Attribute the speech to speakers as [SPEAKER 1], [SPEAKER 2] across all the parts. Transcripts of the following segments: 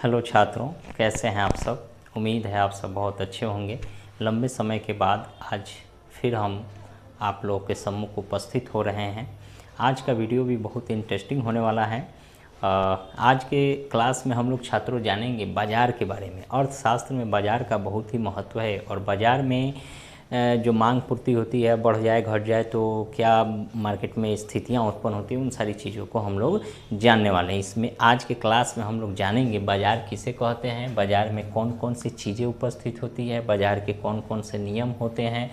[SPEAKER 1] Hello छात्रों, कैसे हैं आप सब। उम्मीद है आप सब बहुत अच्छे होंगे। लंबे समय के बाद आज फिर हम आप लोगों के सम्मुख उपस्थित हो रहे हैं। आज का वीडियो भी बहुत इंटरेस्टिंग होने वाला है। आज के क्लास में हम लोग छात्रों जानेंगे बाज़ार के बारे में। अर्थशास्त्र में बाज़ार का बहुत ही महत्व है और बाज़ार में जो मांग पूर्ति होती है, बढ़ जाए घट जाए तो क्या मार्केट में स्थितियां उत्पन्न होती हैं, उन सारी चीज़ों को हम लोग जानने वाले हैं। इसमें आज के क्लास में हम लोग जानेंगे बाज़ार किसे कहते हैं, बाज़ार में कौन कौन सी चीज़ें उपस्थित होती है, बाज़ार के कौन कौन से नियम होते हैं,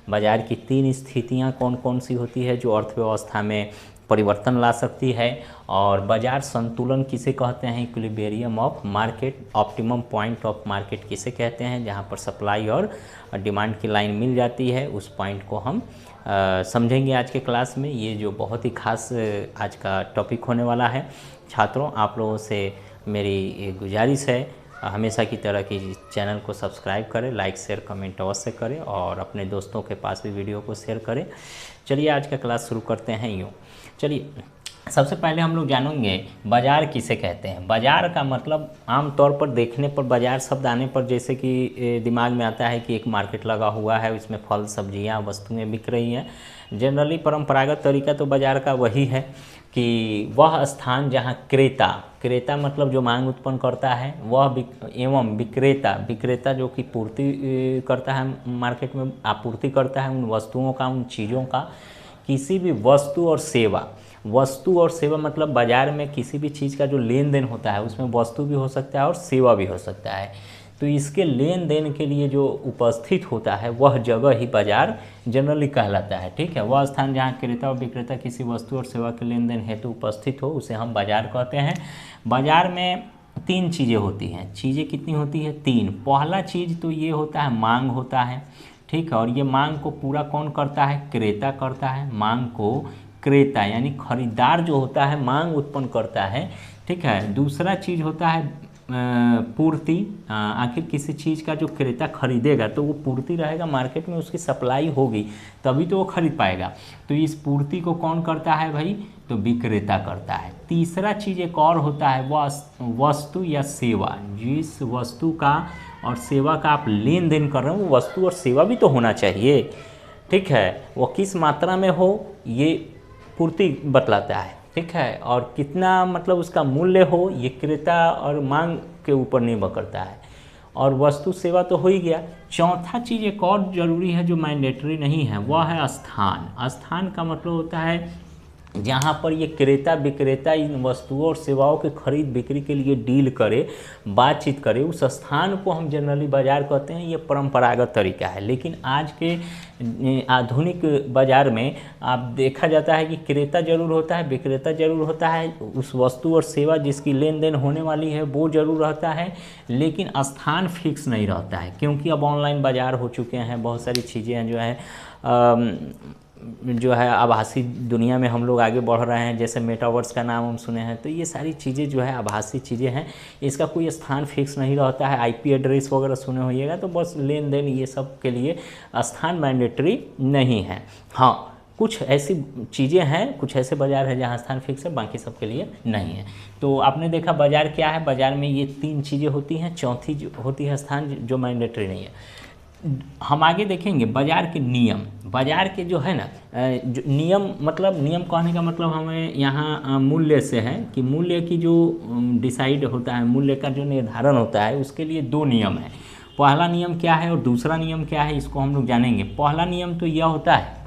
[SPEAKER 1] बाज़ार की 3 स्थितियाँ कौन कौन सी होती है जो अर्थव्यवस्था में परिवर्तन ला सकती है, और बाज़ार संतुलन किसे कहते हैं, equilibrium of market, optimum point of market किसे कहते हैं, जहां पर सप्लाई और डिमांड की लाइन मिल जाती है, उस पॉइंट को हम समझेंगे आज के क्लास में। ये जो बहुत ही खास आज का टॉपिक होने वाला है। छात्रों, आप लोगों से मेरी गुजारिश है, हमेशा की तरह कि चैनल को सब्सक्राइब करें, लाइक शेयर कमेंट अवश्य करें और अपने दोस्तों के पास भी वीडियो को शेयर करें। चलिए आज का क्लास शुरू करते हैं। यूँ चलिए, सबसे पहले हम लोग जानेंगे बाज़ार किसे कहते हैं। बाज़ार का मतलब आमतौर पर देखने पर बाज़ार शब्द आने पर जैसे कि दिमाग में आता है कि एक मार्केट लगा हुआ है, उसमें फल सब्जियां वस्तुएं बिक रही हैं। जनरली परंपरागत तरीका तो बाज़ार का वही है कि वह स्थान जहां क्रेता मतलब जो मांग उत्पन्न करता है, वह एवं विक्रेता जो कि पूर्ति करता है, मार्केट में आपूर्ति करता है उन वस्तुओं का, उन चीज़ों का। किसी भी वस्तु और सेवा मतलब बाज़ार में किसी भी चीज़ का जो लेन देन होता है उसमें वस्तु भी हो सकता है और सेवा भी हो सकता है। तो इसके लेन देन के लिए जो उपस्थित होता है वह जगह ही बाज़ार जनरली कहलाता है। ठीक है, वह स्थान जहाँ क्रेता और विक्रेता किसी वस्तु और सेवा के लेन देन हेतु उपस्थित हो उसे हम बाज़ार कहते हैं। बाज़ार में 3 चीज़ें होती हैं। चीज़ें कितनी होती है? 3। पहला चीज़ तो ये होता है, मांग होता है। ठीक है, और ये मांग को पूरा कौन करता है? क्रेता करता है। मांग को क्रेता यानी खरीदार जो होता है मांग उत्पन्न करता है। ठीक है, दूसरा चीज़ होता है पूर्ति। आखिर किसी चीज़ का जो क्रेता खरीदेगा तो वो पूर्ति रहेगा, मार्केट में उसकी सप्लाई होगी तभी तो वो खरीद पाएगा। तो इस पूर्ति को कौन करता है भाई? तो विक्रेता करता है। तीसरा चीज़ एक और होता है, वस्तु या सेवा। जिस वस्तु का और सेवा का आप लेन देन कर रहे हो वो वस्तु और सेवा भी तो होना चाहिए। ठीक है, वो किस मात्रा में हो ये पूर्ति बतलाता है। ठीक है, और कितना मतलब उसका मूल्य हो ये क्रेता और मांग के ऊपर निर्भर करता है। और वस्तु सेवा तो हो ही गया। चौथा चीज़ एक और ज़रूरी है जो मैंडेटरी नहीं है, वह है स्थान। स्थान का मतलब होता है जहाँ पर ये क्रेता विक्रेता इन वस्तुओं और सेवाओं के खरीद बिक्री के लिए डील करे, बातचीत करे, उस स्थान को हम जनरली बाज़ार कहते हैं। ये परंपरागत तरीका है। लेकिन आज के आधुनिक बाज़ार में आप देखा जाता है कि क्रेता जरूर होता है, विक्रेता जरूर होता है, उस वस्तु और सेवा जिसकी लेन देन होने वाली है वो जरूर रहता है, लेकिन स्थान फिक्स नहीं रहता है। क्योंकि अब ऑनलाइन बाज़ार हो चुके हैं, बहुत सारी चीज़ें जो है आभासी दुनिया में हम लोग आगे बढ़ रहे हैं। जैसे मेटावर्स का नाम हम सुने हैं, तो ये सारी चीज़ें जो है आभासी चीज़ें हैं, इसका कोई स्थान फिक्स नहीं रहता है। आईपी एड्रेस वगैरह सुने होइएगा, तो बस लेन देन ये सब के लिए स्थान मैंडेटरी नहीं है। हाँ, कुछ ऐसी चीज़ें हैं, कुछ ऐसे बाज़ार है जहाँ स्थान फिक्स है, बाकी सब के लिए नहीं है। तो आपने देखा बाज़ार क्या है, बाज़ार में ये 3 चीज़ें होती हैं, चौथी जो होती है स्थान जो मैंडेटरी नहीं है। हम आगे देखेंगे बाज़ार के नियम। बाज़ार के जो है ना जो नियम, मतलब नियम कहने का मतलब हमें यहाँ मूल्य से है कि मूल्य की जो डिसाइड होता है, मूल्य का जो निर्धारण होता है उसके लिए 2 नियम है। पहला नियम क्या है और दूसरा नियम क्या है, इसको हम लोग जानेंगे। पहला नियम तो यह होता है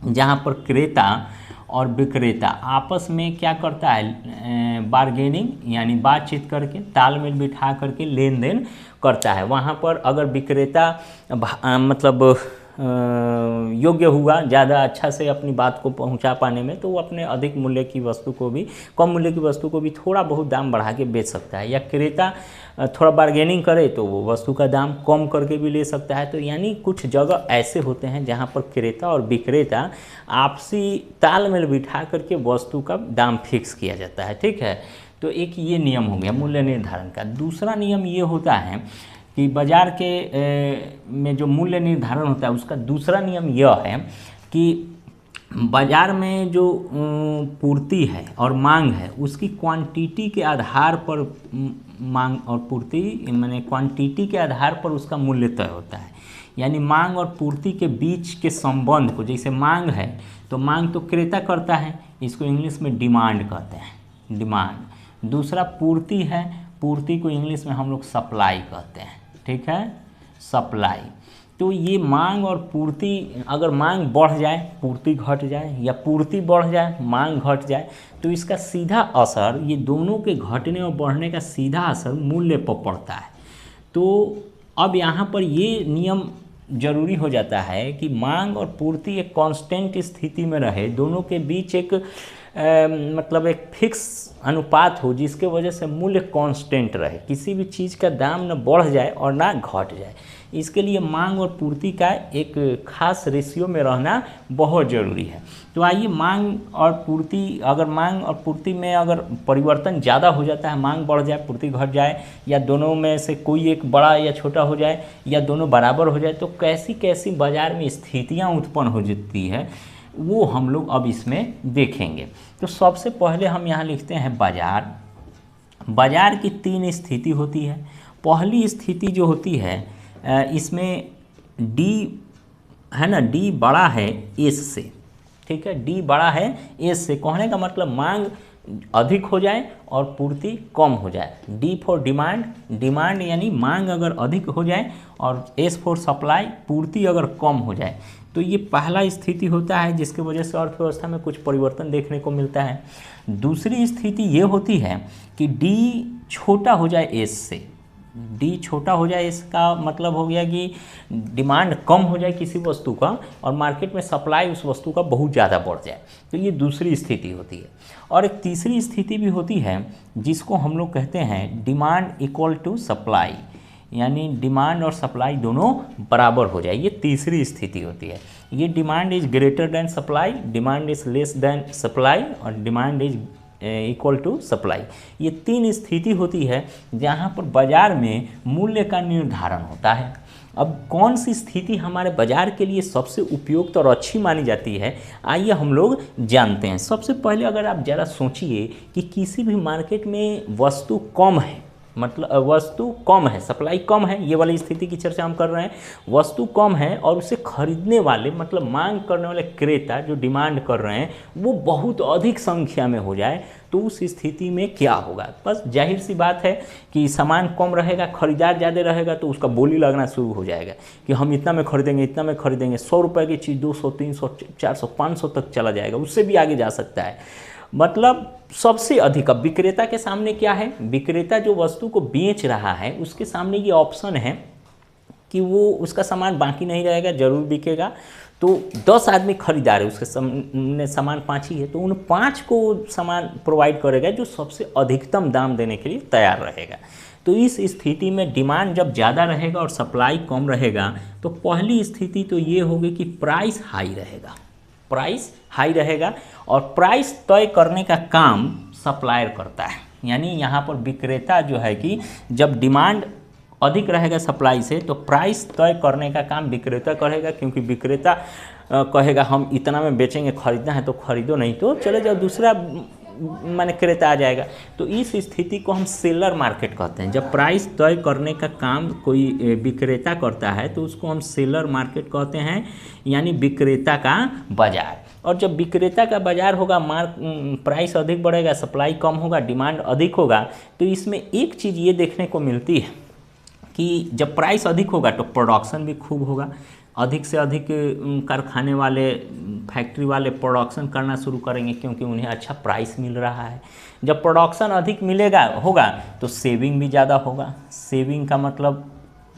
[SPEAKER 1] जहाँ पर क्रेता और विक्रेता आपस में क्या करता है, बार्गेनिंग यानी बातचीत करके, तालमेल बिठा करके लेन देन करता है। वहाँ पर अगर विक्रेता मतलब योग्य हुआ ज़्यादा अच्छा से अपनी बात को पहुंचा पाने में, तो वो अपने अधिक मूल्य की वस्तु को भी, कम मूल्य की वस्तु को भी थोड़ा बहुत दाम बढ़ा के बेच सकता है। या क्रेता थोड़ा बार्गेनिंग करे तो वो वस्तु का दाम कम करके भी ले सकता है। तो यानी कुछ जगह ऐसे होते हैं जहाँ पर क्रेता और विक्रेता आपसी तालमेल बिठा करके वस्तु का दाम फिक्स किया जाता है। ठीक है, तो एक ये नियम हो गया मूल्य निर्धारण का। दूसरा नियम ये होता है कि बाज़ार के में जो मूल्य निर्धारण होता है उसका दूसरा नियम यह है कि बाज़ार में जो पूर्ति है और मांग है उसकी क्वांटिटी के आधार पर मांग और पूर्ति माने क्वांटिटी के आधार पर उसका मूल्य तय होता है। यानी मांग और पूर्ति के बीच के संबंध को, जैसे मांग है तो मांग तो क्रेता करता है, इसको इंग्लिश में डिमांड कहते हैं, डिमांड। दूसरा पूर्ति है, पूर्ति को इंग्लिश में हम लोग सप्लाई कहते हैं, ठीक है, सप्लाई। तो ये मांग और पूर्ति, अगर मांग बढ़ जाए पूर्ति घट जाए, या पूर्ति बढ़ जाए मांग घट जाए, तो इसका सीधा असर, ये दोनों के घटने और बढ़ने का सीधा असर मूल्य पर पड़ता है। तो अब यहाँ पर ये नियम जरूरी हो जाता है कि मांग और पूर्ति एक कांस्टेंट स्थिति में रहे, दोनों के बीच एक मतलब एक फिक्स अनुपात हो, जिसके वजह से मूल्य कांस्टेंट रहे, किसी भी चीज़ का दाम न बढ़ जाए और ना घट जाए। इसके लिए मांग और पूर्ति का एक खास रेशियो में रहना बहुत ज़रूरी है। तो आइए, मांग और पूर्ति, अगर मांग और पूर्ति में अगर परिवर्तन ज़्यादा हो जाता है, मांग बढ़ जाए पूर्ति घट जाए, या दोनों में से कोई एक बड़ा या छोटा हो जाए, या दोनों बराबर हो जाए, तो कैसी कैसी बाज़ार में स्थितियाँ उत्पन्न हो जाती है, वो हम लोग अब इसमें देखेंगे। तो सबसे पहले हम यहाँ लिखते हैं बाज़ार। बाज़ार की 3 स्थिति होती है। पहली स्थिति जो होती है इसमें डी है ना, डी बड़ा है एस से, ठीक है, डी बड़ा है एस से, कहने का मतलब मांग अधिक हो जाए और पूर्ति कम हो जाए। डी फॉर डिमांड, डिमांड यानी मांग अगर अधिक हो जाए, और एस फॉर सप्लाई, पूर्ति अगर कम हो जाए। तो ये पहला स्थिति होता है जिसकी वजह से अर्थव्यवस्था में कुछ परिवर्तन देखने को मिलता है। दूसरी स्थिति ये होती है कि डी छोटा हो जाए एस से, डी छोटा हो जाए, इसका मतलब हो गया कि डिमांड कम हो जाए किसी वस्तु का और मार्केट में सप्लाई उस वस्तु का बहुत ज़्यादा बढ़ जाए। तो ये दूसरी स्थिति होती है। और एक तीसरी स्थिति भी होती है जिसको हम लोग कहते हैं डिमांड इक्वल टू सप्लाई, यानी डिमांड और सप्लाई दोनों बराबर हो जाए, ये तीसरी स्थिति होती है। ये demand is greater than supply, demand is less than supply, और demand is equal to supply. ये 3 स्थिति होती है जहाँ पर बाज़ार में मूल्य का निर्धारण होता है। अब कौन सी स्थिति हमारे बाज़ार के लिए सबसे उपयुक्त और अच्छी मानी जाती है, आइए हम लोग जानते हैं। सबसे पहले अगर आप ज़रा सोचिए कि किसी भी मार्केट में वस्तु कम है, मतलब वस्तु कम है, सप्लाई कम है, ये वाली स्थिति की चर्चा हम कर रहे हैं। वस्तु कम है और उसे खरीदने वाले, मतलब मांग करने वाले क्रेता जो डिमांड कर रहे हैं, वो बहुत अधिक संख्या में हो जाए, तो उस स्थिति में क्या होगा? बस जाहिर सी बात है कि सामान कम रहेगा, खरीदार ज़्यादा रहेगा, तो उसका बोली लगना शुरू हो जाएगा कि हम इतना में खरीदेंगे, इतना में खरीदेंगे। 100 रुपये की चीज़ 200, 300, 400, 500 तक चला जाएगा, उससे भी आगे जा सकता है। मतलब सबसे अधिक अब विक्रेता के सामने क्या है, विक्रेता जो वस्तु को बेच रहा है उसके सामने ये ऑप्शन है कि वो उसका सामान बाकी नहीं रहेगा, जरूर बिकेगा। तो 10 आदमी खरीदार है, उसके सामने सामान 5 ही है, तो उन 5 को सामान प्रोवाइड करेगा जो सबसे अधिकतम दाम देने के लिए तैयार रहेगा। तो इस स्थिति में डिमांड जब ज़्यादा रहेगा और सप्लाई कम रहेगा, तो पहली स्थिति तो ये होगी कि प्राइस हाई रहेगा, प्राइस हाई रहेगा, और प्राइस तय करने का काम सप्लायर करता है। यानी यहाँ पर विक्रेता जो है कि जब डिमांड अधिक रहेगा सप्लाई से, तो प्राइस तय करने का काम विक्रेता करेगा, क्योंकि विक्रेता कहेगा हम इतना में बेचेंगे, खरीदना है तो खरीदो, नहीं तो चले जाओ, दूसरा माने क्रेता आ जाएगा। तो इस स्थिति को हम सेलर मार्केट कहते हैं। जब प्राइस तय करने का काम कोई विक्रेता करता है तो उसको हम सेलर मार्केट कहते हैं, यानी विक्रेता का बाजार। और जब विक्रेता का बाजार होगा, प्राइस अधिक बढ़ेगा, सप्लाई कम होगा, डिमांड अधिक होगा, तो इसमें एक चीज़ ये देखने को मिलती है कि जब प्राइस अधिक होगा तो प्रोडक्शन भी खूब होगा, अधिक से अधिक कारखाने वाले, फैक्ट्री वाले प्रोडक्शन करना शुरू करेंगे, क्योंकि उन्हें अच्छा प्राइस मिल रहा है। जब प्रोडक्शन अधिक होगा तो सेविंग भी ज़्यादा होगा। सेविंग का मतलब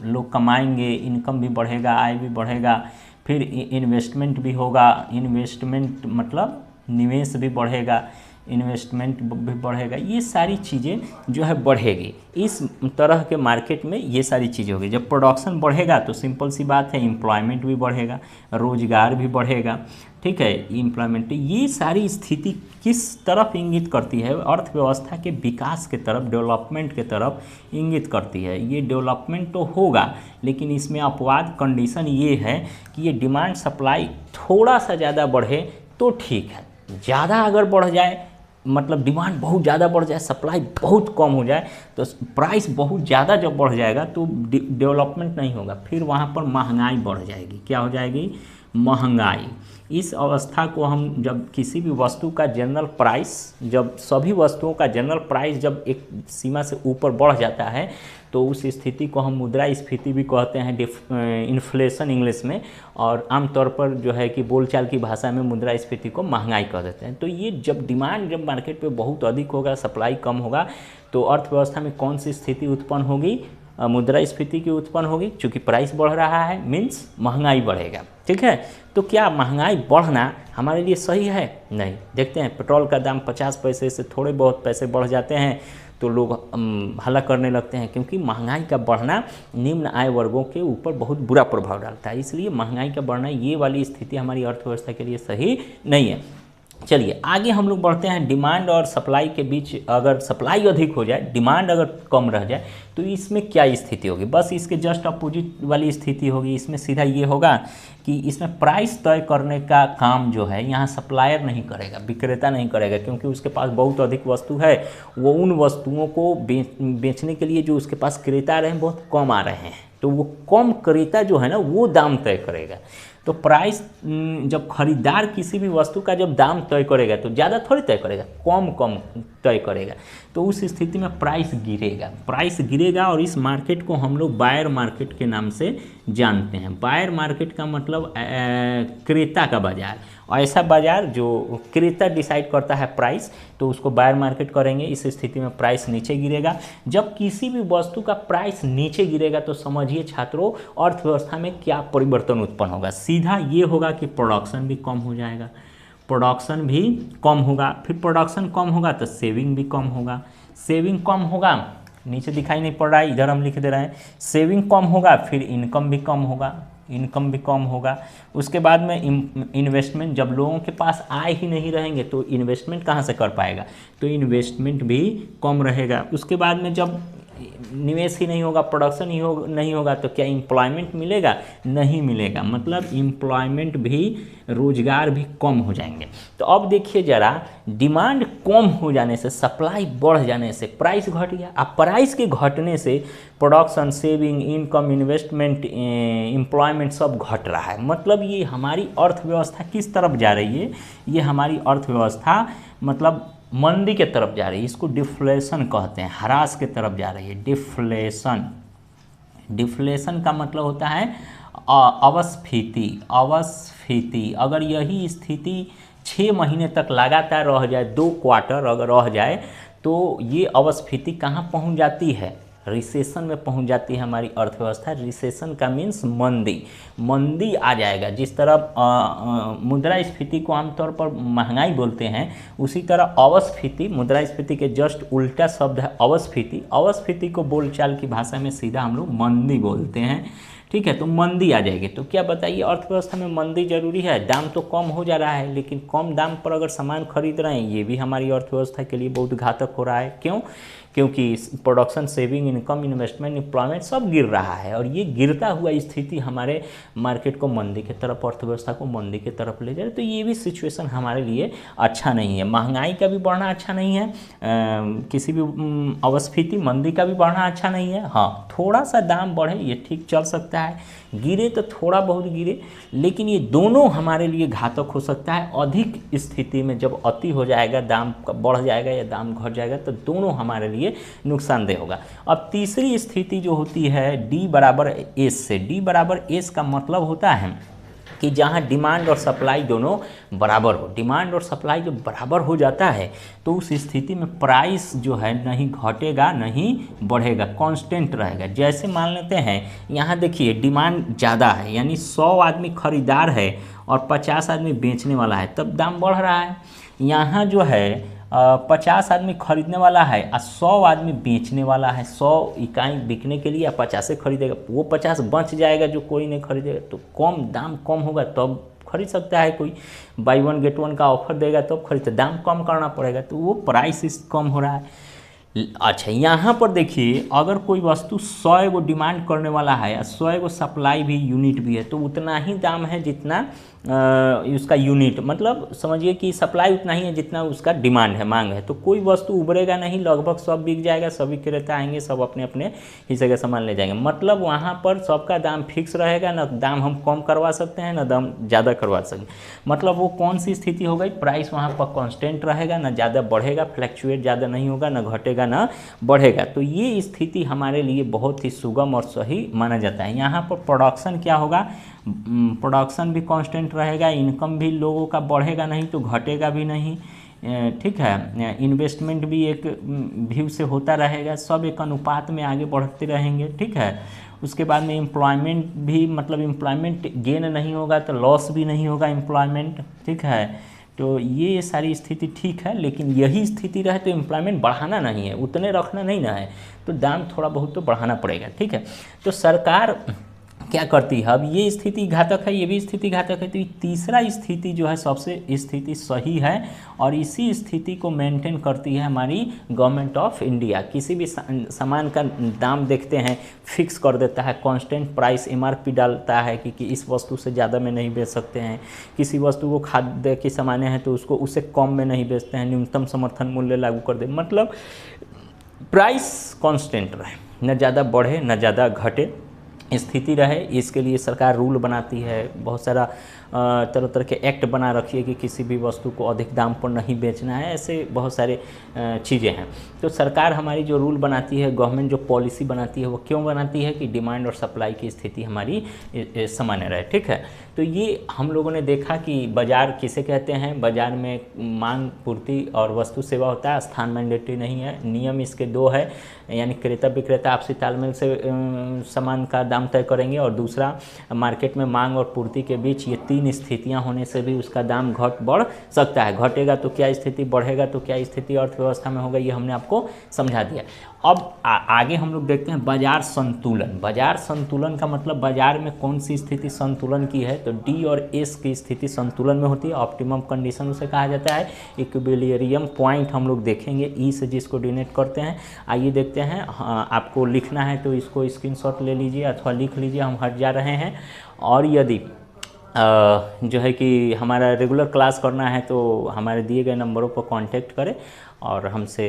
[SPEAKER 1] लोग कमाएंगे, इनकम भी बढ़ेगा, आय भी बढ़ेगा, फिर इन्वेस्टमेंट भी होगा। इन्वेस्टमेंट मतलब निवेश भी बढ़ेगा, इन्वेस्टमेंट भी बढ़ेगा, ये सारी चीज़ें जो है बढ़ेगी। इस तरह के मार्केट में ये सारी चीज़ें होगी। जब प्रोडक्शन बढ़ेगा तो सिंपल सी बात है, एम्प्लॉयमेंट भी बढ़ेगा, रोजगार भी बढ़ेगा, ठीक है, एम्प्लॉयमेंट। ये सारी स्थिति किस तरफ इंगित करती है? अर्थव्यवस्था के विकास के तरफ, डेवलपमेंट के तरफ इंगित करती है। ये डेवलपमेंट तो होगा, लेकिन इसमें अपवाद कंडीशन ये है कि ये डिमांड सप्लाई थोड़ा सा ज़्यादा बढ़े तो ठीक है, ज़्यादा अगर बढ़ जाए मतलब डिमांड बहुत ज़्यादा बढ़ जाए, सप्लाई बहुत कम हो जाए, तो प्राइस बहुत ज़्यादा जब बढ़ जाएगा तो डेवलपमेंट नहीं होगा, फिर वहाँ पर महंगाई बढ़ जाएगी। क्या हो जाएगी? महंगाई। इस अवस्था को हम जब किसी भी वस्तु का जनरल प्राइस, जब सभी वस्तुओं का जनरल प्राइस जब एक सीमा से ऊपर बढ़ जाता है तो उस स्थिति को हम मुद्रास्फीति भी कहते हैं, इन्फ्लेशन इंग्लिश में, और आमतौर पर जो है कि बोलचाल की भाषा में मुद्रास्फीति को महंगाई कह देते हैं। तो ये जब डिमांड जब मार्केट पे बहुत अधिक होगा, सप्लाई कम होगा, तो अर्थव्यवस्था में कौन सी स्थिति उत्पन्न होगी? मुद्रास्फीति की उत्पन्न होगी, क्योंकि प्राइस बढ़ रहा है मीन्स महंगाई बढ़ेगा। ठीक है, तो क्या महंगाई बढ़ना हमारे लिए सही है? नहीं। देखते हैं पेट्रोल का दाम 50 पैसे से थोड़े बहुत पैसे बढ़ जाते हैं तो लोग हल्ला करने लगते हैं, क्योंकि महंगाई का बढ़ना निम्न आय वर्गों के ऊपर बहुत बुरा प्रभाव डालता है। इसलिए महंगाई का बढ़ना, ये वाली स्थिति हमारी अर्थव्यवस्था के लिए सही नहीं है। चलिए आगे हम लोग बढ़ते हैं। डिमांड और सप्लाई के बीच अगर सप्लाई अधिक हो जाए, डिमांड अगर कम रह जाए, तो इसमें क्या स्थिति होगी? बस इसके जस्ट अपोजिट वाली स्थिति होगी। इसमें सीधा ये होगा कि इसमें प्राइस तय करने का काम जो है यहाँ सप्लायर नहीं करेगा, विक्रेता नहीं करेगा, क्योंकि उसके पास बहुत अधिक वस्तु है। वो उन वस्तुओं को बेचने के लिए जो उसके पास क्रेता आ रहे हैं बहुत कम आ रहे हैं, तो वो कम क्रेता जो है ना वो दाम तय करेगा। तो प्राइस जब खरीदार किसी भी वस्तु का जब दाम तय करेगा तो ज़्यादा थोड़ी तय करेगा, कम कम तय करेगा, तो उस स्थिति में प्राइस गिरेगा। प्राइस गिरेगा और इस मार्केट को हम लोग बायर मार्केट के नाम से जानते हैं। बायर मार्केट का मतलब क्रेता का बाजार, ऐसा बाजार जो क्रेता डिसाइड करता है प्राइस, तो उसको बायर मार्केट करेंगे। इस स्थिति में प्राइस नीचे गिरेगा। जब किसी भी वस्तु का प्राइस नीचे गिरेगा तो समझिए छात्रों अर्थव्यवस्था में क्या परिवर्तन उत्पन्न होगा। सीधा ये होगा कि प्रोडक्शन भी कम हो जाएगा, प्रोडक्शन भी कम होगा, फिर प्रोडक्शन कम होगा तो सेविंग भी कम होगा, सेविंग कम होगा, नीचे दिखाई नहीं पड़ रहा है, इधर हम लिख दे रहे हैं, सेविंग कम होगा, फिर इनकम भी कम होगा, इनकम भी कम होगा। उसके बाद में इन्वेस्टमेंट, जब लोगों के पास आय ही नहीं रहेंगे तो इन्वेस्टमेंट कहाँ से कर पाएगा, तो इन्वेस्टमेंट भी कम रहेगा। उसके बाद में जब निवेश ही नहीं होगा, प्रोडक्शन ही नहीं होगा, तो क्या एम्प्लॉयमेंट मिलेगा? नहीं मिलेगा, मतलब एम्प्लॉयमेंट भी, रोजगार भी कम हो जाएंगे। तो अब देखिए ज़रा, डिमांड कम हो जाने से, सप्लाई बढ़ जाने से प्राइस घट गया। अब प्राइस के घटने से production, saving, income, investment, employment सब घट रहा है। मतलब ये हमारी अर्थव्यवस्था किस तरफ जा रही है? ये हमारी अर्थव्यवस्था मतलब मंदी के तरफ जा रही है। इसको डिफ्लेशन कहते हैं, ह्रास के तरफ जा रही है। डिफ्लेशन, डिफ्लेशन का मतलब होता है अवस्फीति। अवस्फीति, अगर यही स्थिति 6 महीने तक लगातार रह जाए, 2 क्वार्टर अगर रह जाए, तो ये अवस्फीति कहाँ पहुँच जाती है? रिसेशन में पहुंच जाती है हमारी अर्थव्यवस्था। रिसेशन का मीन्स मंदी, मंदी आ जाएगा। जिस तरह मुद्रास्फीति को आमतौर पर महंगाई बोलते हैं, उसी तरह अवस्फीति, मुद्रास्फीति के जस्ट उल्टा शब्द है अवस्फीति। अवस्फीति को बोलचाल की भाषा में सीधा हम लोग मंदी बोलते हैं। ठीक है, तो मंदी आ जाएगी। तो क्या बताइए, अर्थव्यवस्था में मंदी जरूरी है? दाम तो कम हो जा रहा है, लेकिन कम दाम पर अगर सामान खरीद रहे हैं, ये भी हमारी अर्थव्यवस्था के लिए बहुत घातक हो रहा है। क्यों? क्योंकि production, saving, income, investment, employment सब गिर रहा है, और ये गिरता हुआ स्थिति हमारे मार्केट को मंदी की तरफ, अर्थव्यवस्था को मंदी की तरफ ले जाए। तो ये भी सिचुएशन हमारे लिए अच्छा नहीं है। महंगाई का भी बढ़ना अच्छा नहीं है, किसी भी अवस्फीति, मंदी का भी बढ़ना अच्छा नहीं है। हाँ, थोड़ा सा दाम बढ़े ये ठीक चल सकता है, गिरे तो थोड़ा बहुत गिरे, लेकिन ये दोनों हमारे लिए घातक हो सकता है। अधिक स्थिति में जब अति हो जाएगा, दाम बढ़ जाएगा या दाम घट जाएगा, तो दोनों हमारे लिए नुकसानदेह होगा। अब तीसरी स्थिति जो होती है D बराबर S से, D बराबर S का मतलब होता है कि जहाँ डिमांड और सप्लाई दोनों बराबर हो। डिमांड और सप्लाई जब बराबर हो जाता है तो उस स्थिति में प्राइस जो है नहीं घटेगा नहीं बढ़ेगा, कांस्टेंट रहेगा। जैसे मान लेते हैं यहाँ देखिए डिमांड ज़्यादा है, यानी 100 आदमी खरीदार है और 50 आदमी बेचने वाला है, तब दाम बढ़ रहा है। यहाँ जो है 50 आदमी खरीदने वाला है और 100 आदमी बेचने वाला है। 100 इकाई बिकने के लिए या 50 खरीदेगा, वो 50 बच जाएगा जो कोई नहीं खरीदेगा, तो कम दाम कम होगा तब खरीद सकता है कोई। buy 1 get 1 का ऑफर देगा तब खरीदते, दाम कम करना पड़ेगा, तो वो प्राइस कम हो रहा है। अच्छा, यहाँ पर देखिए, अगर कोई वस्तु 100 गो डिमांड करने वाला है या 100 गो सप्लाई भी यूनिट भी है, तो उतना ही दाम है जितना उसका यूनिट, मतलब समझिए कि सप्लाई उतना ही है जितना उसका डिमांड है, मांग है। तो कोई वस्तु उभरेगा नहीं, लगभग सब बिक जाएगा, सभी क्रेता आएंगे, सब अपने अपने हिस्से का सामान ले जाएंगे। मतलब वहाँ पर सबका दाम फिक्स रहेगा, ना दाम हम कम करवा सकते हैं ना दाम ज़्यादा करवा सकते। मतलब वो कौन सी स्थिति हो गई, प्राइस वहाँ पर कांस्टेंट रहेगा, ना ज़्यादा बढ़ेगा, फ्लैक्चुएट ज़्यादा नहीं होगा, ना घटेगा ना बढ़ेगा। तो ये स्थिति हमारे लिए बहुत ही सुगम और सही माना जाता है। यहाँ पर प्रोडक्शन क्या होगा, प्रोडक्शन भी कांस्टेंट रहेगा, इनकम भी लोगों का बढ़ेगा नहीं तो घटेगा भी नहीं, ठीक है। इन्वेस्टमेंट भी एक व्यू से होता रहेगा, सब एक अनुपात में आगे बढ़ते रहेंगे, ठीक है। उसके बाद में एम्प्लॉयमेंट भी, मतलब एम्प्लॉयमेंट गेन नहीं होगा तो लॉस भी नहीं होगा एम्प्लॉयमेंट, ठीक है। तो ये सारी स्थिति ठीक है, लेकिन यही स्थिति रहे तो एम्प्लॉयमेंट बढ़ाना नहीं है, उतने रखना नहीं ना है, तो दाम थोड़ा बहुत तो बढ़ाना पड़ेगा, ठीक है। तो सरकार क्या करती है, अब ये स्थिति घातक है, ये भी स्थिति घातक है, तो ये तीसरा स्थिति जो है सबसे स्थिति सही है, और इसी स्थिति को मेंटेन करती है हमारी गवर्नमेंट ऑफ इंडिया। किसी भी सामान का दाम देखते हैं फिक्स कर देता है, कांस्टेंट प्राइस एमआरपी डालता है कि इस वस्तु से ज़्यादा में नहीं बेच सकते हैं। किसी वस्तु को खाद्य की सामानें हैं तो उसको उससे कम में नहीं बेचते हैं, न्यूनतम समर्थन मूल्य लागू कर दे, मतलब प्राइस कांस्टेंट रहे, न ज़्यादा बढ़े न ज़्यादा घटे, स्थिति रहे। इसके लिए सरकार रूल बनाती है, बहुत सारा तरह तरह के एक्ट बना रखी है कि किसी भी वस्तु को अधिक दाम पर नहीं बेचना है, ऐसे बहुत सारे चीज़ें हैं। तो सरकार हमारी जो रूल बनाती है, गवर्नमेंट जो पॉलिसी बनाती है, वो क्यों बनाती है कि डिमांड और सप्लाई की स्थिति हमारी सामान्य रहे, ठीक है। तो ये हम लोगों ने देखा कि बाज़ार किसे कहते हैं, बाज़ार में मांग पूर्ति और वस्तु सेवा होता है, स्थान मैंडेटरी नहीं है। नियम इसके दो है, यानी क्रेता विक्रेता आपसी तालमेल से सामान का दाम तय करेंगे, और दूसरा मार्केट में मांग और पूर्ति के बीच ये तीन स्थितियां होने से भी उसका दाम घट बढ़ सकता है। घटेगा तो क्या स्थिति, बढ़ेगा तो क्या स्थिति अर्थव्यवस्था में होगा, ये हमने आपको समझा दिया। अब आगे हम लोग देखते हैं बाजार संतुलन। बाजार संतुलन का मतलब बाजार में कौन सी स्थिति संतुलन की है, तो डी और एस की स्थिति संतुलन में होती है। ऑप्टिमम कंडीशन उसे कहा जाता है। इक्विलिब्रियम पॉइंट हम लोग देखेंगे, ई से जिसको डिनोट करते हैं। आइए देखते हैं, आपको लिखना है तो इसको स्क्रीनशॉट ले लीजिए अथवा लिख लीजिए, हम हट जा रहे हैं। और यदि जो है कि हमारा रेगुलर क्लास करना है तो हमारे दिए गए नंबरों पर कांटेक्ट करें, और हमसे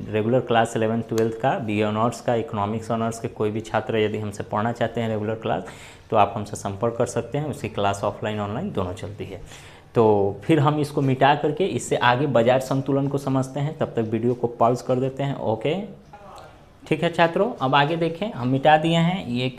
[SPEAKER 1] रेगुलर क्लास 11th 12th का, BA ऑनर्स का, इकोनॉमिक्स ऑनर्स के कोई भी छात्र यदि हमसे पढ़ना चाहते हैं रेगुलर क्लास, तो आप हमसे संपर्क कर सकते हैं। उसकी क्लास ऑफलाइन ऑनलाइन दोनों चलती है। तो फिर हम इसको मिटा करके इससे आगे बाजार संतुलन को समझते हैं। तब तक वीडियो को पॉज कर देते हैं। ओके, ठीक है छात्रों, अब आगे देखें, हम मिटा दिए हैं। ये एक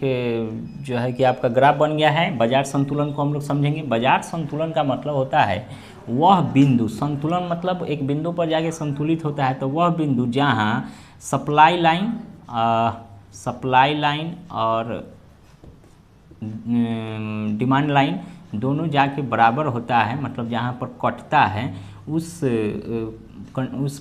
[SPEAKER 1] जो है कि आपका ग्राफ बन गया है। बाजार संतुलन को हम लोग समझेंगे। बाजार संतुलन का मतलब होता है वह बिंदु, संतुलन मतलब एक बिंदु पर जाके संतुलित होता है, तो वह बिंदु जहाँ सप्लाई लाइन और डिमांड लाइन दोनों जाके बराबर होता है, मतलब जहाँ पर कटता है उस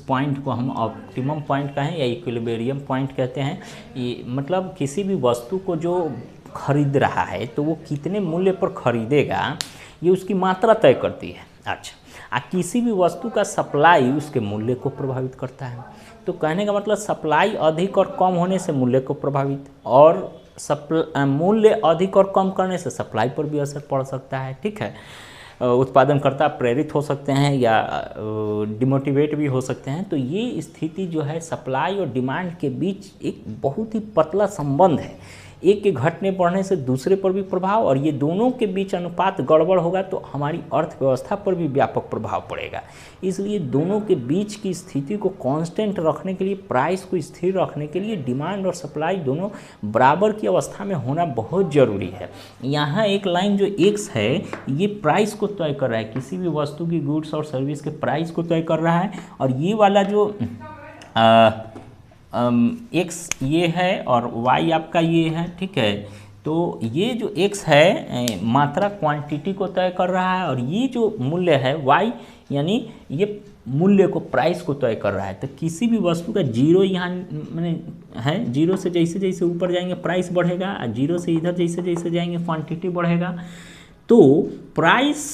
[SPEAKER 1] पॉइंट को हम ऑप्टिमम पॉइंट कहें या इक्विलिब्रियम पॉइंट कहते हैं। ये मतलब किसी भी वस्तु को जो खरीद रहा है तो वो कितने मूल्य पर खरीदेगा, ये उसकी मात्रा तय करती है। अच्छा, किसी भी वस्तु का सप्लाई उसके मूल्य को प्रभावित करता है। तो कहने का मतलब सप्लाई अधिक और कम होने से मूल्य को प्रभावित, और मूल्य अधिक और कम करने से सप्लाई पर भी असर पड़ सकता है, ठीक है। उत्पादनकर्ता प्रेरित हो सकते हैं या डिमोटिवेट भी हो सकते हैं। तो ये स्थिति जो है सप्लाई और डिमांड के बीच एक बहुत ही पतला संबंध है। एक के घटने बढ़ने से दूसरे पर भी प्रभाव, और ये दोनों के बीच अनुपात गड़बड़ होगा तो हमारी अर्थव्यवस्था पर भी व्यापक प्रभाव पड़ेगा। इसलिए दोनों के बीच की स्थिति को कांस्टेंट रखने के लिए, प्राइस को स्थिर रखने के लिए डिमांड और सप्लाई दोनों बराबर की अवस्था में होना बहुत ज़रूरी है। यहाँ एक लाइन जो एक्स है ये प्राइस को तय कर रहा है, किसी भी वस्तु की, गुड्स और सर्विस के प्राइस को तय कर रहा है, और ये वाला जो एक्स ये है और वाई आपका ये है, ठीक है। तो ये जो एक्स है मात्रा क्वांटिटी को तय कर रहा है, और ये जो मूल्य है वाई यानी ये मूल्य को, प्राइस को तय कर रहा है। तो किसी भी वस्तु का जीरो यहाँ मैंने है, जीरो से जैसे जैसे ऊपर जाएंगे प्राइस बढ़ेगा, और जीरो से इधर जैसे जैसे जाएंगे क्वांटिटी बढ़ेगा। तो प्राइस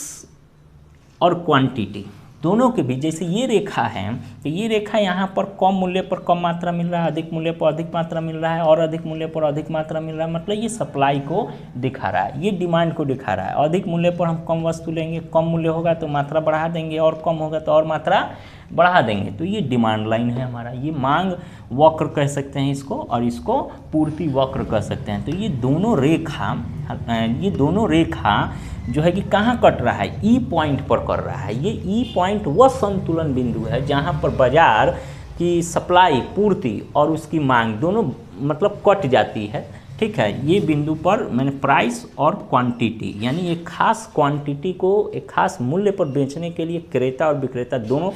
[SPEAKER 1] और क्वांटिटी दोनों के बीच जैसे ये रेखा है तो ये रेखा यहाँ पर कम मूल्य पर कम मात्रा मिल रहा है, अधिक मूल्य पर अधिक मात्रा मिल रहा है और अधिक मूल्य पर अधिक मात्रा मिल रहा है, मतलब ये सप्लाई को दिखा रहा है, ये डिमांड को दिखा रहा है। अधिक मूल्य पर हम कम वस्तु लेंगे, कम मूल्य होगा तो मात्रा बढ़ा देंगे और कम होगा तो और मात्रा बढ़ा देंगे, तो ये डिमांड लाइन है हमारा। ये मांग वक्र कह सकते हैं इसको और इसको पूर्ति वक्र कह सकते हैं। तो ये दोनों रेखा जो है कि कहाँ कट रहा है, ई पॉइंट पर कर रहा है। ये ई पॉइंट वह संतुलन बिंदु है जहाँ पर बाजार की सप्लाई पूर्ति और उसकी मांग दोनों मतलब कट जाती है, ठीक है। ये बिंदु पर मैंने प्राइस और क्वांटिटी यानी एक खास क्वांटिटी को एक खास मूल्य पर बेचने के लिए क्रेता और विक्रेता दोनों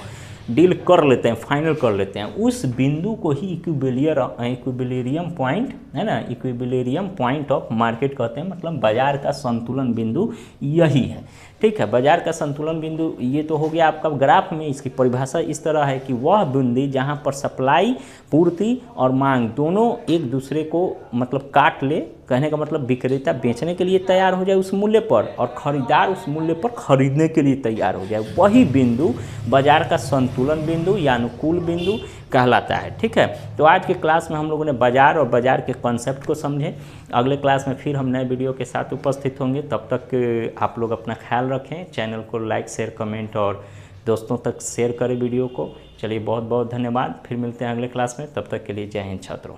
[SPEAKER 1] डील कर लेते हैं, फाइनल कर लेते हैं। उस बिंदु को ही इक्विलिब्रियम पॉइंट है ना, इक्विलिब्रियम पॉइंट ऑफ मार्केट कहते हैं, मतलब बाजार का संतुलन बिंदु यही है, ठीक है। बाजार का संतुलन बिंदु ये तो हो गया आपका ग्राफ में। इसकी परिभाषा इस तरह है कि वह बिंदु जहाँ पर सप्लाई पूर्ति और मांग दोनों एक दूसरे को मतलब काट ले, कहने का मतलब विक्रेता बेचने के लिए तैयार हो जाए उस मूल्य पर और खरीदार उस मूल्य पर खरीदने के लिए तैयार हो जाए, वही बिंदु बाजार का संतुलन बिंदु या अनुकूल बिंदु कहलाता है, ठीक है। तो आज के क्लास में हम लोगों ने बाजार और बाजार के कॉन्सेप्ट को समझे। अगले क्लास में फिर हम नए वीडियो के साथ उपस्थित होंगे। तब तक आप लोग अपना ख्याल रखें, चैनल को लाइक शेयर कमेंट और दोस्तों तक शेयर करें वीडियो को। चलिए बहुत बहुत धन्यवाद, फिर मिलते हैं अगले क्लास में, तब तक के लिए जय हिंद छात्रों।